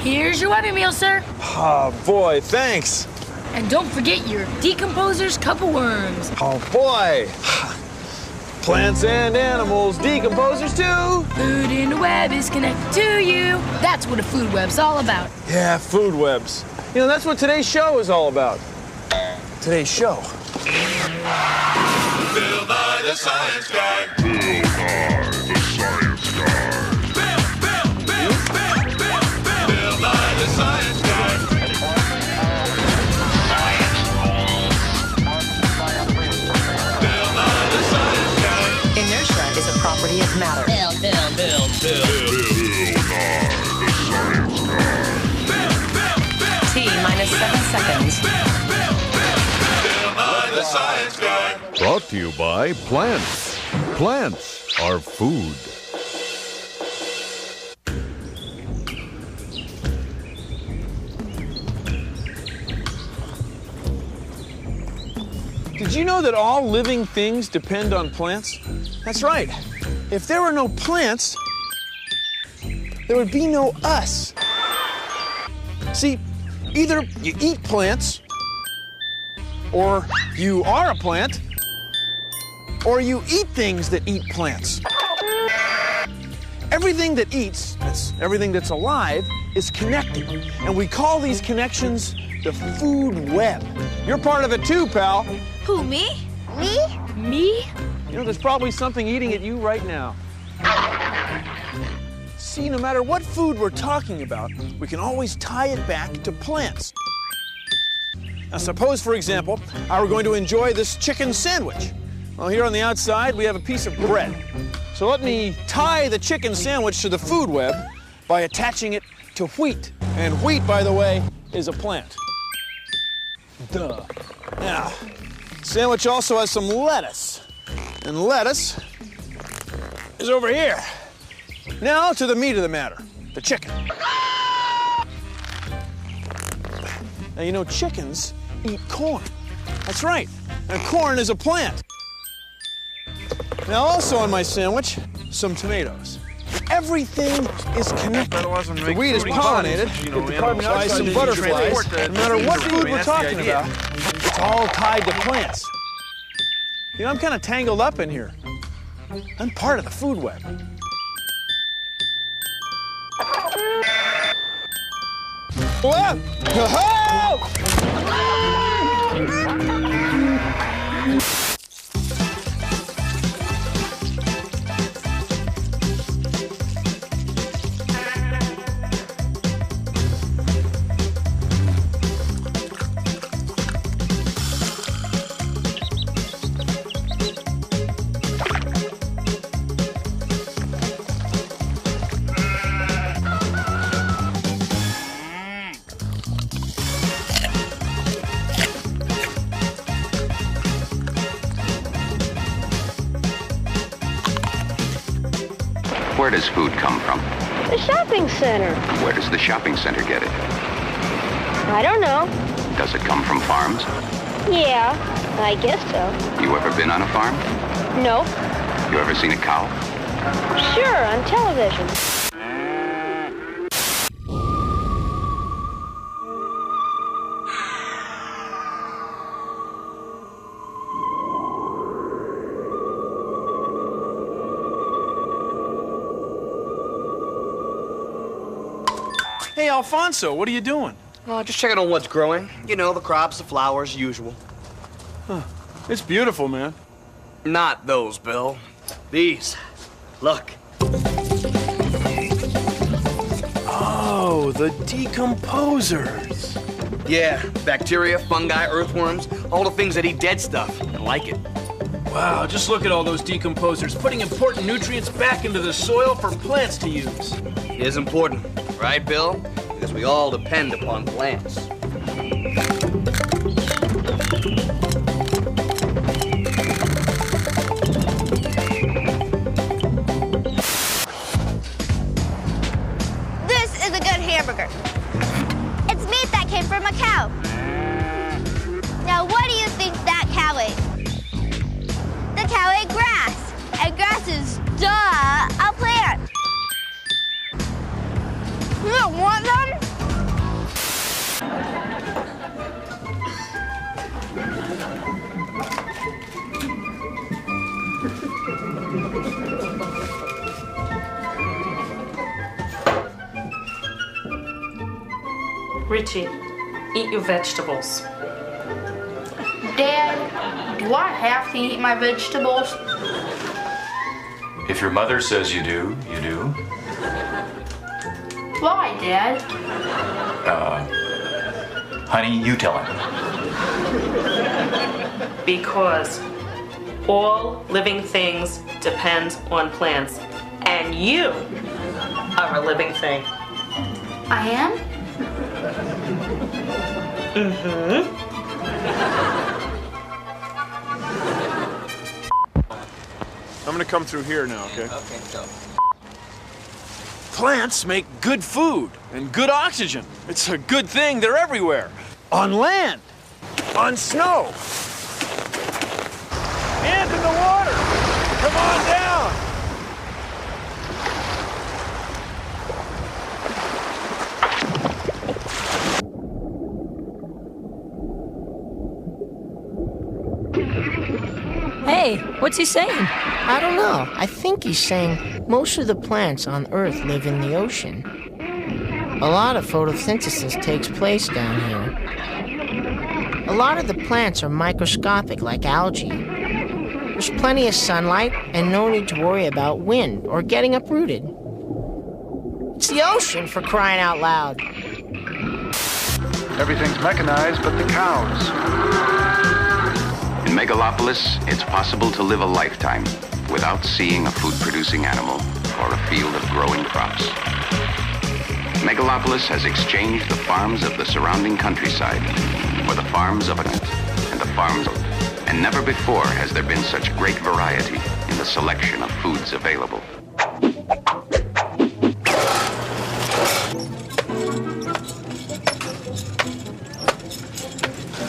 Here's your weapon meal, sir. Oh, boy, thanks. And don't forget your decomposer's cup of worms. Oh, boy. Plants and animals, decomposers too. Food in the web is connected to you. That's what a food web's all about. Yeah, food webs. You know, that's what today's show is all about. Today's show. Bill Nye the Science Guy. Bill Nye the Science Guy. Bill Nye the Science Guy. Bill Nye the Science Guy. Inertia is a property of matter. Bill Nye the Science Guy. T minus 7 seconds. Bill Nye the Science Guy. Brought to you by plants. Plants are food. Did you know that all living things depend on plants? That's right. If there were no plants, there would be no us. See, either you eat plants, or you are a plant, or you eat things that eat plants. Everything that eats, that's everything that's alive, is connected. And we call these connections the food web. You're part of it too, pal. Who, me? Me? Me? You know, there's probably something eating at you right now. See, no matter what food we're talking about, we can always tie it back to plants. Now, suppose, for example, I were going to enjoy this chicken sandwich. Well, here on the outside, we have a piece of bread. So let me tie the chicken sandwich to the food web by attaching it to wheat. And wheat, by the way, is a plant. Duh. Now, sandwich also has some lettuce. And lettuce is over here. Now to the meat of the matter, the chicken. Now, you know, chickens eat corn. That's right. And corn is a plant. Now, also on my sandwich, some tomatoes. Everything is connected. The wheat is pollinated by some butterflies. No matter what food we're talking about, it's all tied to plants. You know, I'm kind of tangled up in here. I'm part of the food web. What? Where does food come from? The shopping center. Where does the shopping center get it? I don't know. Does it come from farms? Yeah, I guess so. You ever been on a farm? No. You ever seen a cow? Sure, on television. Hey, Alfonso, what are you doing? Oh, just checking on what's growing. You know, the crops, the flowers, usual. It's beautiful, man. Not those, Bill. These. Look. Oh, the decomposers. Yeah, bacteria, fungi, earthworms, all the things that eat dead stuff and like it. Wow, just look at all those decomposers, putting important nutrients back into the soil for plants to use. It is important, right, Bill? Because we all depend upon plants. This is a good hamburger. It's meat that came from a cow. Now, what do you think that cow ate? The cow ate grass. And grass is, duh, a plant. You don't want some? Richie, eat your vegetables. Dad, do I have to eat my vegetables? If your mother says you do, you do. Why, Dad? Honey, you tell him. Because all living things depend on plants. And you are a living thing. I am? Mm-hmm. I'm gonna come through here now, okay? Okay, so. Plants make good food and good oxygen. It's a good thing they're everywhere. On land, on snow, and in the water. Come on down. Hey, what's he saying? I don't know. I think he's saying most of the plants on Earth live in the ocean. A lot of photosynthesis takes place down here. A lot of the plants are microscopic, like algae. There's plenty of sunlight and no need to worry about wind or getting uprooted. It's the ocean, for crying out loud. Everything's mechanized but the cows. In Megalopolis, it's possible to live a lifetime without seeing a food-producing animal or a field of growing crops. Megalopolis has exchanged the farms of the surrounding countryside for the farms of and the farms of, and never before has there been such great variety in the selection of foods available.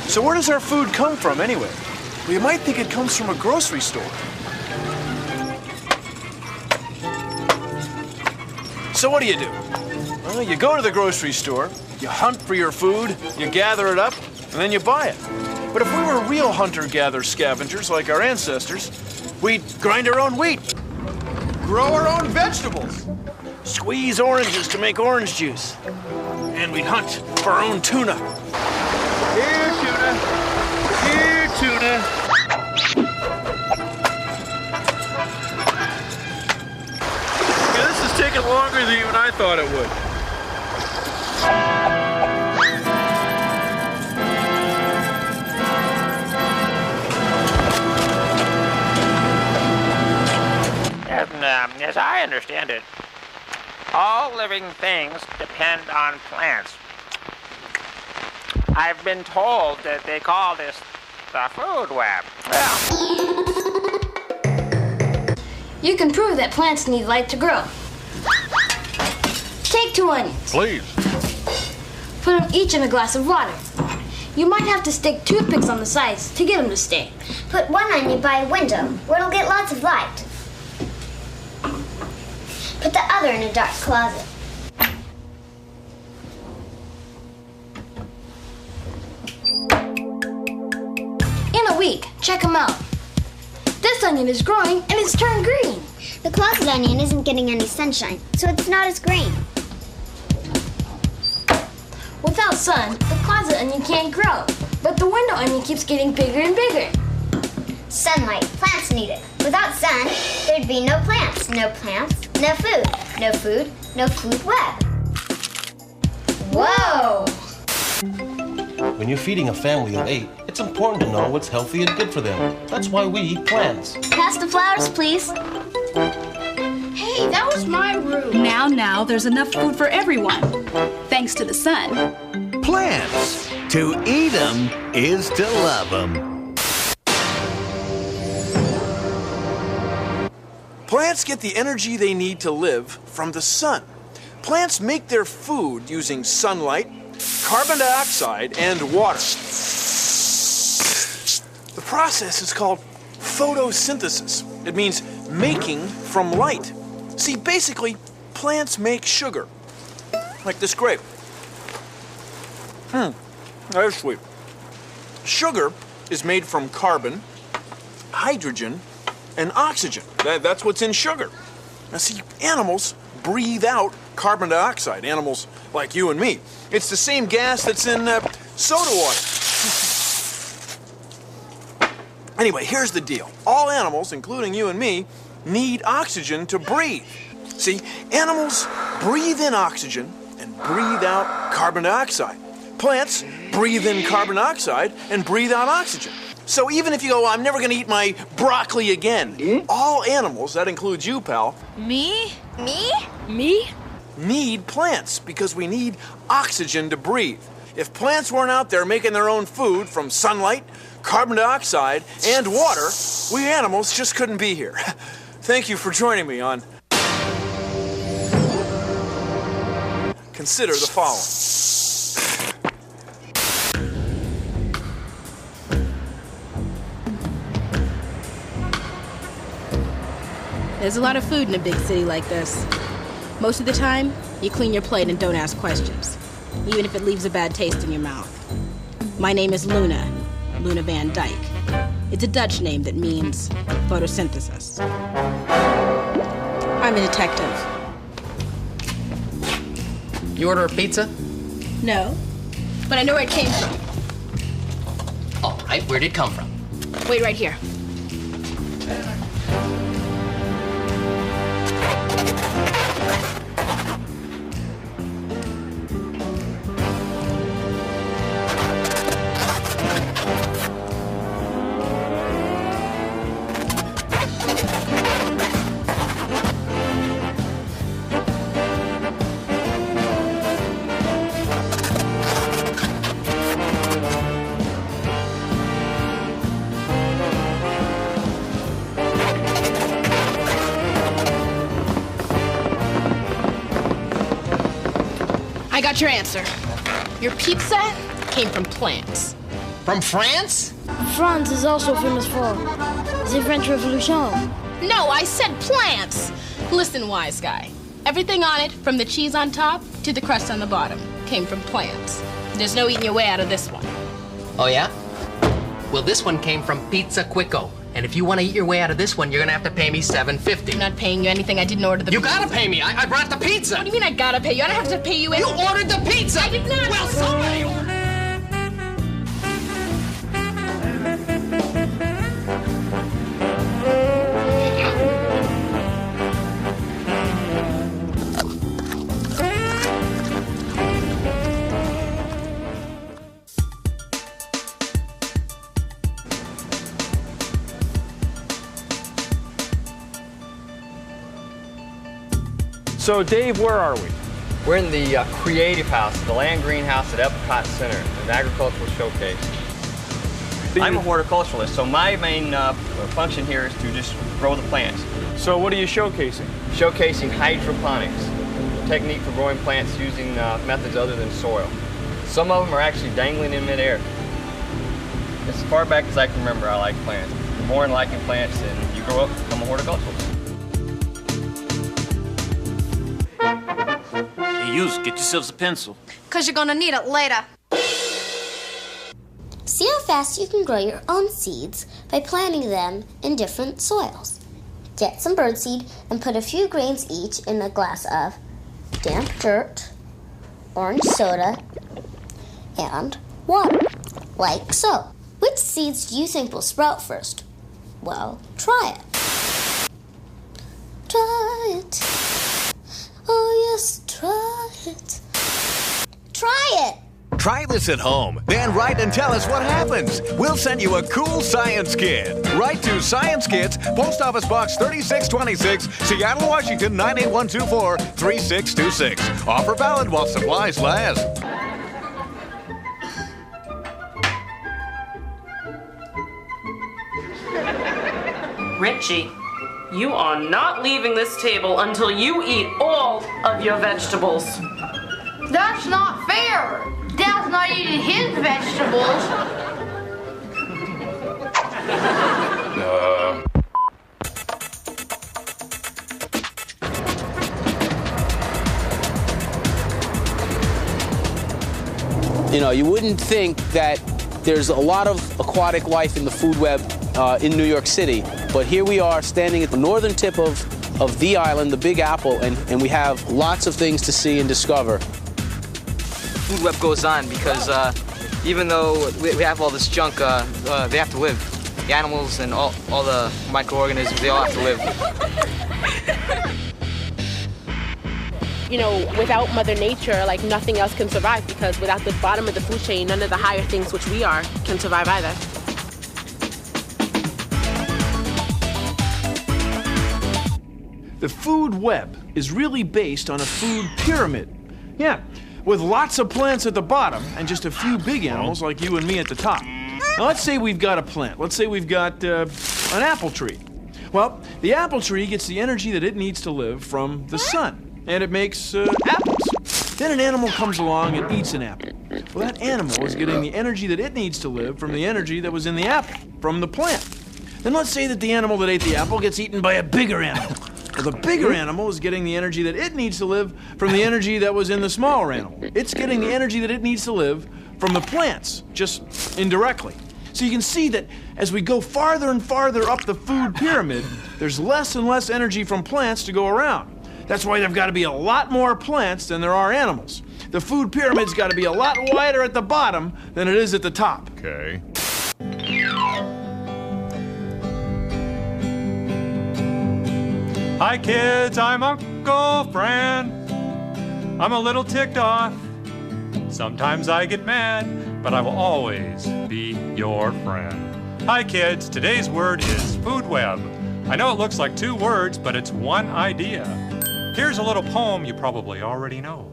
So where does our food come from anyway? Well, you might think it comes from a grocery store. So what do? Well, you go to the grocery store, you hunt for your food, you gather it up, and then you buy it. But if we were real hunter-gatherer-scavengers like our ancestors, we'd grind our own wheat, grow our own vegetables, squeeze oranges to make orange juice, and we'd hunt for our own tuna. Here, tuna. Here, tuna. Yeah, this is taking longer than even I thought it would. As I understand it, all living things depend on plants. I've been told that they call this the food web. Well, You can prove that plants need light to grow. Take 2 onions. Please. Put them each in a glass of water. You might have to stick toothpicks on the sides to get them to stay. Put one onion by a window where it'll get lots of light. Put the other in a dark closet. In a week, check them out. This onion is growing and it's turned green. The closet onion isn't getting any sunshine, so it's not as green. Without sun, the closet onion can't grow, but the window onion keeps getting bigger and bigger. Sunlight, plants need it. Without sun, there'd be no plants. No plants, no food. No food, no food web. Whoa! When you're feeding a family of 8, it's important to know what's healthy and good for them. That's why we eat plants. Pass the flowers, please. Hey, that was my room. Now, there's enough food for everyone, thanks to the sun. Plants. To eat them is to love them. Plants get the energy they need to live from the sun. Plants make their food using sunlight, carbon dioxide, and water. The process is called photosynthesis. It means making from light. See, basically, plants make sugar. Like this grape. That's sweet. Sugar is made from carbon, hydrogen, and oxygen. That's what's in sugar. Now see, animals breathe out carbon dioxide, animals like you and me. It's the same gas that's in soda water. Anyway, here's the deal. All animals, including you and me, need oxygen to breathe. See, animals breathe in oxygen and breathe out carbon dioxide. Plants breathe in carbon dioxide and breathe out oxygen. So even if you go, I'm never going to eat my broccoli again, all animals, that includes you, pal. Me? Me? Me? Need plants because we need oxygen to breathe. If plants weren't out there making their own food from sunlight, carbon dioxide, and water, we animals just couldn't be here. Thank you for joining me on Consider the following. There's a lot of food in a big city like this. Most of the time, you clean your plate and don't ask questions, even if it leaves a bad taste in your mouth. My name is Luna, Luna Van Dyke. It's a Dutch name that means photosynthesis. I'm a detective. You order a pizza? No, but I know where it came from. All right, where'd it come from? Wait right here. I got your answer. Your pizza came from plants. From France? France is also famous for the French Revolution. No, I said plants. Listen, wise guy. Everything on it, from the cheese on top to the crust on the bottom, came from plants. There's no eating your way out of this one. Oh, yeah? Well, this one came from Pizza Quicko. And if you want to eat your way out of this one, you're going to have to pay me $7.50. I'm not paying you anything. I didn't order the pizza. You got to pay me. I brought the pizza. What do you mean I got to pay you? I don't have to pay you anything. You ordered the pizza. I did not. Well, somebody ordered. So, Dave, where are we? We're in the Creative House, the Land Greenhouse at Epcot Center, an agricultural showcase. I'm a horticulturalist, so my main function here is to just grow the plants. So what are you showcasing? Showcasing hydroponics, a technique for growing plants using methods other than soil. Some of them are actually dangling in midair. As far back as I can remember, I like plants. You're born liking plants, and you grow up to become a horticulturalist. Get yourselves a pencil. Because you're going to need it later. See how fast you can grow your own seeds by planting them in different soils. Get some birdseed and put a few grains each in a glass of damp dirt, orange soda, and water, like so. Which seeds do you think will sprout first? Well, try it. Try it. Oh yes, try it. Try it! Try this at home, then write and tell us what happens. We'll send you a cool science kit. Write to Science Kits, Post Office Box 3626, Seattle, Washington 98124 3626. Offer valid while supplies last. Richie, you are not leaving this table until you eat all of your vegetables. That's not fair. Dad's not eating his vegetables. You know, you wouldn't think that there's a lot of aquatic life in the food web in New York City, but here we are standing at the northern tip of of the island, the Big Apple, and we have lots of things to see and discover. Food web goes on because even though we have all this junk, they have to live. The animals and all the microorganisms, they all have to live. You know, without Mother Nature, like nothing else can survive, because without the bottom of the food chain, none of the higher things, which we are, can survive either. The food web is really based on a food pyramid. Yeah, with lots of plants at the bottom and just a few big animals like you and me at the top. Now let's say we've got a plant. Let's say we've got an apple tree. Well, the apple tree gets the energy that it needs to live from the sun, and it makes apples. Then an animal comes along and eats an apple. Well, that animal is getting the energy that it needs to live from the energy that was in the apple, from the plant. Then let's say that the animal that ate the apple gets eaten by a bigger animal. Well, the bigger animal is getting the energy that it needs to live from the energy that was in the smaller animal. It's getting the energy that it needs to live from the plants, just indirectly. So you can see that as we go farther and farther up the food pyramid, there's less and less energy from plants to go around. That's why there've got to be a lot more plants than there are animals. The food pyramid's got to be a lot wider at the bottom than it is at the top. Okay. Hi kids, I'm Uncle Fran. I'm a little ticked off. Sometimes I get mad, but I will always be your friend. Hi kids, today's word is food web. I know it looks like 2 words, but it's one idea. Here's a little poem you probably already know.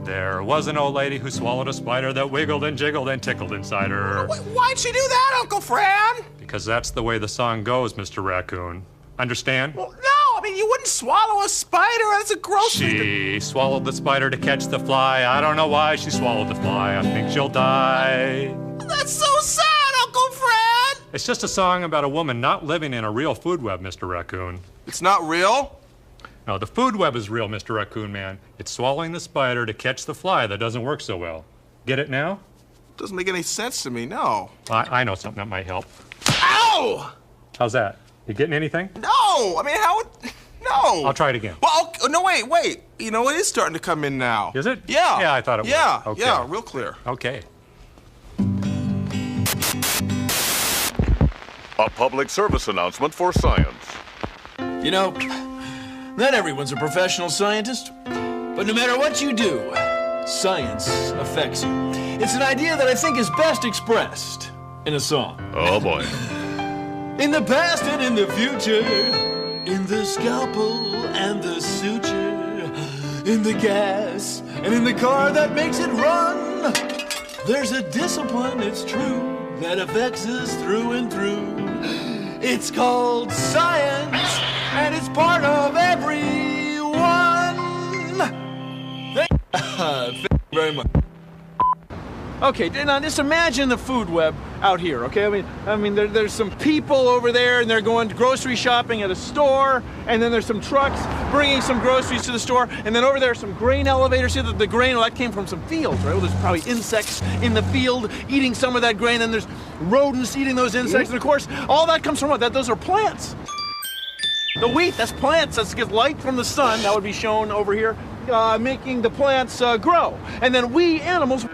There was an old lady who swallowed a spider that wiggled and jiggled and tickled inside her. Why'd she do that, Uncle Fran? Because that's the way the song goes, Mr. Raccoon. Understand? Well, no, I mean, you wouldn't swallow a spider. That's a gross thing. She swallowed the spider to catch the fly. I don't know why she swallowed the fly. I think she'll die. That's so sad, Uncle Fran. It's just a song about a woman not living in a real food web, Mr. Raccoon. It's not real? No, the food web is real, Mr. Raccoon Man. It's swallowing the spider to catch the fly that doesn't work so well. Get it now? Doesn't make any sense to me, no. I know something that might help. Ow! How's that? You getting anything? No! I mean, how would... No! I'll try it again. Well, no, wait. You know, it is starting to come in now. Is it? Yeah. Yeah, I thought it was. Okay. Yeah, real clear. Okay. A public service announcement for science. You know, not everyone's a professional scientist, but no matter what you do, science affects you. It's an idea that I think is best expressed in a song. Oh boy. In the past and in the future, in the scalpel and the suture, in the gas and in the car that makes it run, there's a discipline, it's true, that affects us through and through. It's called science, and it's part of everyone. Thank you very much. Okay, now just imagine the food web out here, okay? I mean, there's some people over there, and they're going grocery shopping at a store, and then there's some trucks bringing some groceries to the store, and then over there are some grain elevators. See the grain, well, that came from some fields, right? Well, there's probably insects in the field eating some of that grain, and there's rodents eating those insects, and of course, all that comes from what? Those are plants. The wheat, that's plants. That gets light from the sun. That would be shown over here, making the plants grow. And then we animals...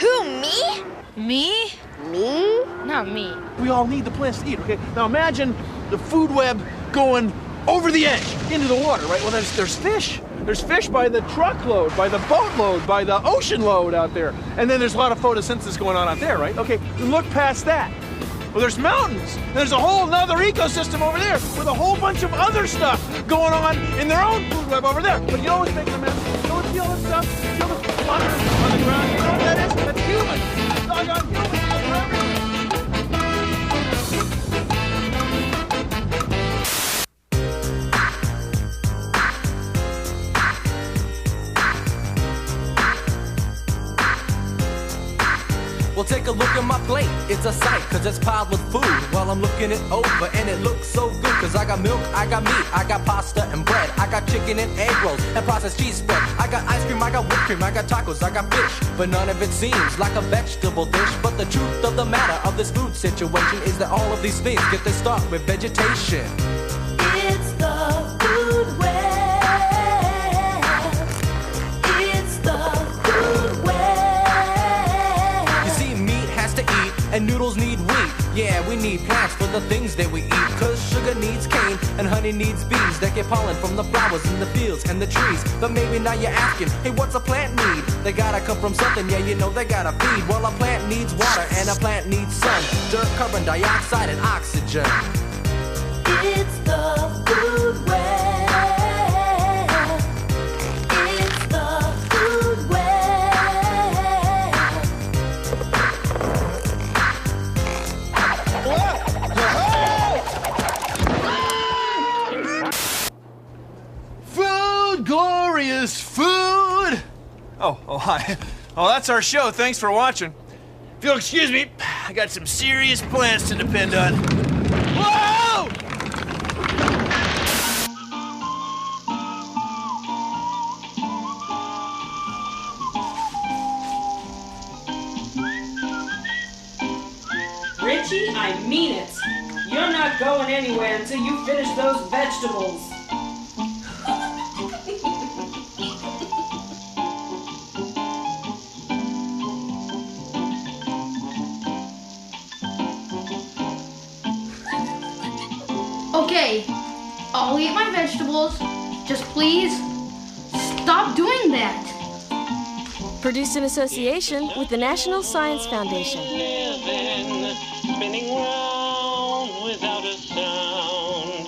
Who, me? Me? Me? Not me. We all need the plants to eat, okay? Now imagine the food web going over the edge into the water, right? Well, there's fish. There's fish by the truckload, by the boatload, by the ocean load out there. And then there's a lot of photosynthesis going on out there, right? Okay, look past that. Well, there's mountains. And there's a whole nother ecosystem over there with a whole bunch of other stuff going on in their own food web over there. But you know what's making them happen? You know what's the other stuff? You know the flutter on the ground? You know what that is? That's humans. Doggone humans. Well, take a look at my plate. It's a sight, cause it's piled with food while I'm looking it over, and it looks so good. Cause I got milk, I got meat, I got pasta and bread, I got chicken and egg rolls and processed cheese spread. I got ice cream, I got whipped cream, I got tacos, I got fish. But none of it seems like a vegetable dish. But the truth of the matter of this food situation is that all of these things get their start with vegetation. It's the the things that we eat. Cause sugar needs cane and honey needs bees that get pollen from the flowers in the fields and the trees. But maybe now you're asking, hey, what's a plant need? They gotta come from something, yeah, you know they gotta feed. Well, a plant needs water and a plant needs sun, dirt, carbon dioxide, and oxygen. It's the food web. It's the food web. Food, glorious food! Oh, hi. Oh, that's our show. Thanks for watching. If you'll excuse me, I got some serious plans to depend on. Whoa! Richie, I mean it. You're not going anywhere until you finish those vegetables. Okay, I'll eat my vegetables. Just please stop doing that. Produced in association with the National Science Foundation. Spinning round without a sound.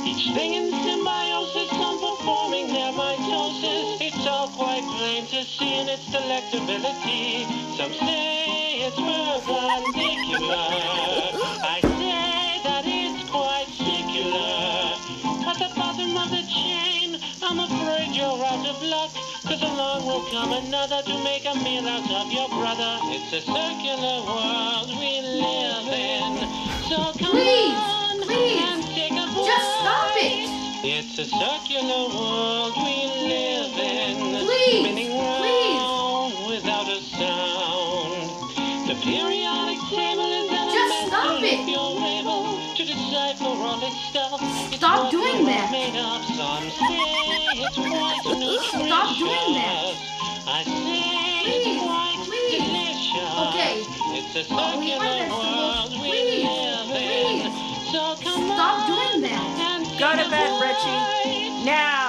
Each thing in symbiosis, some performing their mitosis. It's all quite plain to see in its delectability. Some say it's perpendicular. I say that it's quite secular. At the bottom of the chain, I'm afraid you're out of luck. Cause along will come another to make a meal out of your brother. It's a circular world we live in. So come on and take a bite. Just stop it. It's a circular world we live in. Please, spinning round without a sound. The periodic table is just stop it. If you're able to decipher all its stuff. Stop doing that. Made up. Some say it's quite nutritious. Stop doing that. I say it's quite delicious. Okay. It's a circular world we live in. So come Stop doing that. Go to bed, Richie. Now.